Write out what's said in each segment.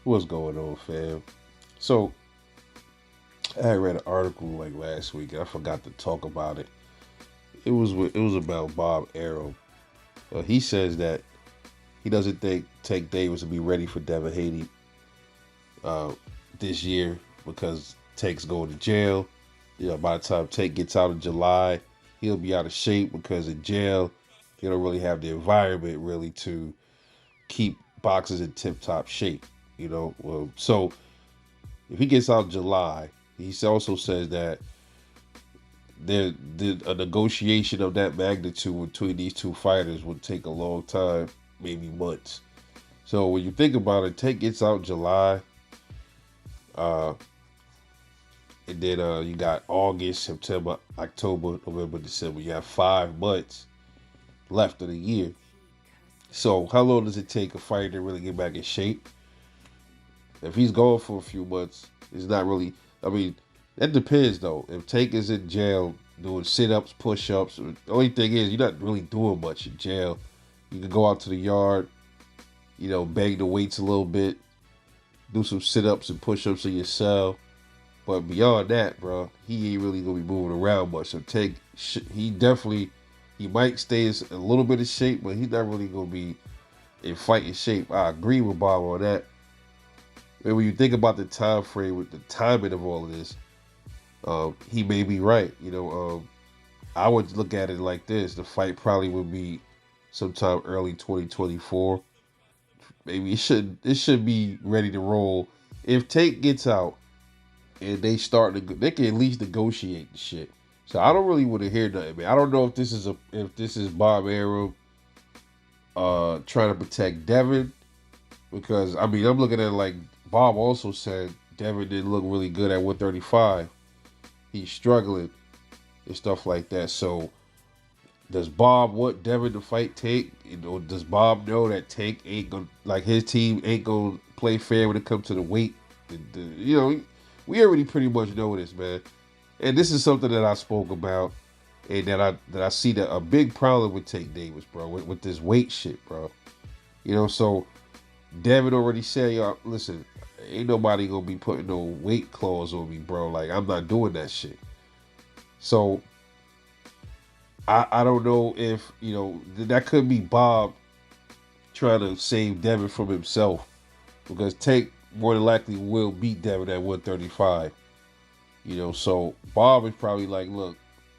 What's going on, fam? So I read an article like last week. I forgot to talk about it. It was about Bob Arum. He says that he doesn't think Tank Davis will be ready for Devin Haney uh, this year because Tank's going to jail. By the time Tank gets out in July, he'll be out of shape because in jail, he don't really have the environment really to keep boxers in tip top shape. So if he gets out in July, he also says that a negotiation of that magnitude between these two fighters would take a long time, maybe months. So when you think about it, Tank gets out in July, uh, and then you got August, September, October, November, December. You have 5 months left of the year. So how long does it take a fighter to really get back in shape? If he's gone for a few months, it's not really. I mean, that depends though. If Tank is in jail doing sit-ups, push-ups, the only thing is you're not really doing much in jail. You can go out to the yard, bang the weights a little bit, do some sit-ups and push-ups in your cell. But beyond that, bro, he ain't really gonna be moving around much. So Tank, he might stay in a little bit of shape, but he's not really gonna be in fighting shape. I agree with Bob on that. And when you think about the time frame with the timing of all of this, he may be right. I would look at it like this: the fight probably would be sometime early 2024. Maybe it should be ready to roll. If Tate gets out and they can at least negotiate the shit. So I don't really want to hear nothing, man. I don't know if this is Bob Arum trying to protect Devin, because I mean I'm looking at it like Bob also said Devin didn't look really good at 135. He's struggling and stuff like that. So does Bob want Devin to fight Tank? Does Bob know that Tank ain't gonna, like, his team ain't gonna play fair when it comes to the weight? We already pretty much know this, man. And this is something that I spoke about, and that I see that a big problem with Tank Davis, bro, with this weight shit, bro. So Devin already said, yo, listen, ain't nobody gonna be putting no weight clause on me, bro. Like, I'm not doing that shit. So I don't know if, that could be Bob trying to save Devin from himself, because Tank more than likely will beat Devin at 135. So Bob is probably like, look,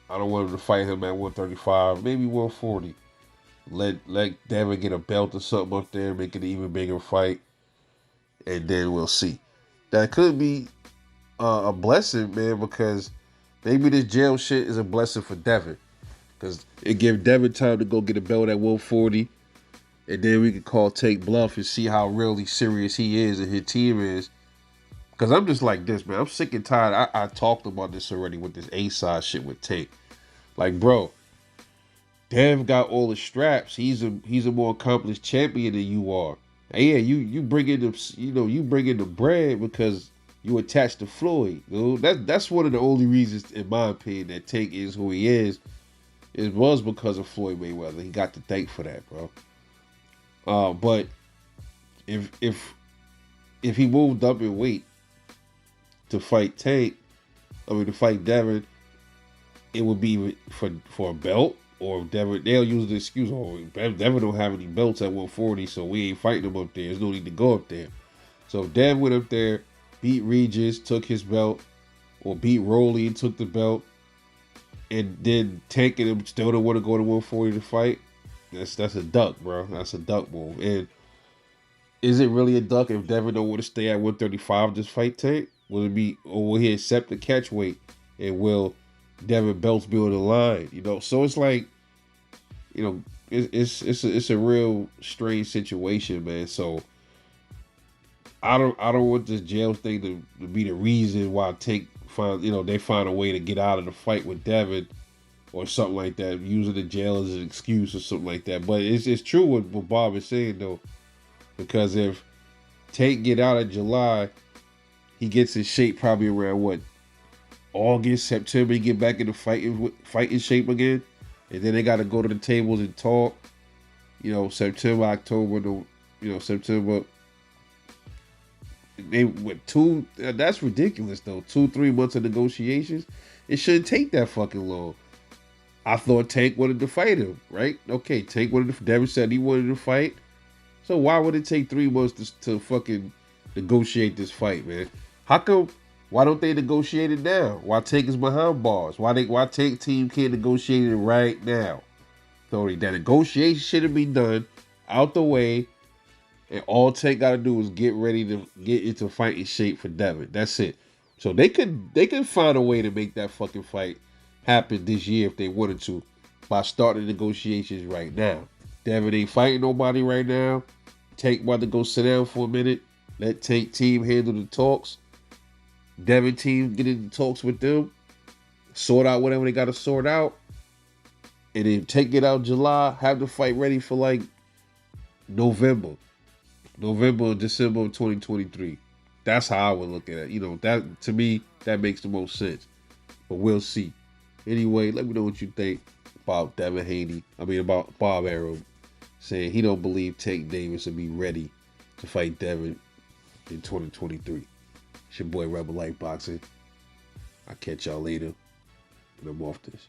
I don't want him to fight him at 135, maybe 140. Let Devin get a belt or something up there, make it an even bigger fight, and then we'll see. That could be a blessing, man, because maybe this jail shit is a blessing for Devin. Because it gives Devin time to go get a belt at 140. And then we can call Take Bluff and see how really serious he is and his team is. Because I'm just like this, man. I'm sick and tired. I talked about this already with this A-side shit with Take. Like, bro, Dev got all the straps. He's a more accomplished champion than you are. And yeah, you bring in the bread because you attached to Floyd. That's one of the only reasons, in my opinion, that Take is who he is. It was because of Floyd Mayweather. He got to thank for that, bro. But if he moved up in weight to fight to fight Devin, it would be for a belt, or Devin. They'll use the excuse, oh, Devin don't have any belts at 140, so we ain't fighting him up there. There's no need to go up there. So if Devin went up there, beat Regis, took his belt, or beat Rolly and took the belt, and then Tank and him still don't want to go to 140 to fight, that's a duck, bro. That's a duck move. And is it really a duck if Devin don't want to stay at 135 just fight Tank? Or will he accept the catch weight, and will Devin belts be on the line? So it's like, it's a real strange situation, man. So I don't want this jail thing to be the reason why they find a way to get out of the fight with Devin or something like that, using the jail as an excuse or something like that. But it's true what Bob is saying, though, because if Tank get out in July, he gets in shape probably around what, August, September. He get back into fighting shape again, and then they got to go to the tables and talk. September, October, September, They went two. That's ridiculous though. 2-3 months of negotiations. It shouldn't take that fucking long. I thought Tank wanted to fight him, right? Okay, Tank wanted to. Devin said he wanted to fight. So why would it take 3 months to fucking negotiate this fight, man? How come? Why don't they negotiate it now? Why Tank is behind bars? Why Tank team can't negotiate it right now? So that negotiation should have been done out the way, and all Tank got to do is get ready to get into fighting shape for Devin. That's it. So they could find a way to make that fucking fight happen this year if they wanted to by starting negotiations right now. Devin ain't fighting nobody right now. Tank about to go sit down for a minute. Let Tank team handle the talks. Devin team get into talks with them. Sort out whatever they got to sort out. And then take it out July. Have the fight ready for like November or December of 2023. That's how I would look at it. You know, that to me, that makes the most sense. But we'll see. Anyway, let me know what you think about Devin Haney. About Bob Arum saying he don't believe Tank Davis will be ready to fight Devin in 2023. It's your boy Rebel Light Boxing. I'll catch y'all later. And I'm off this.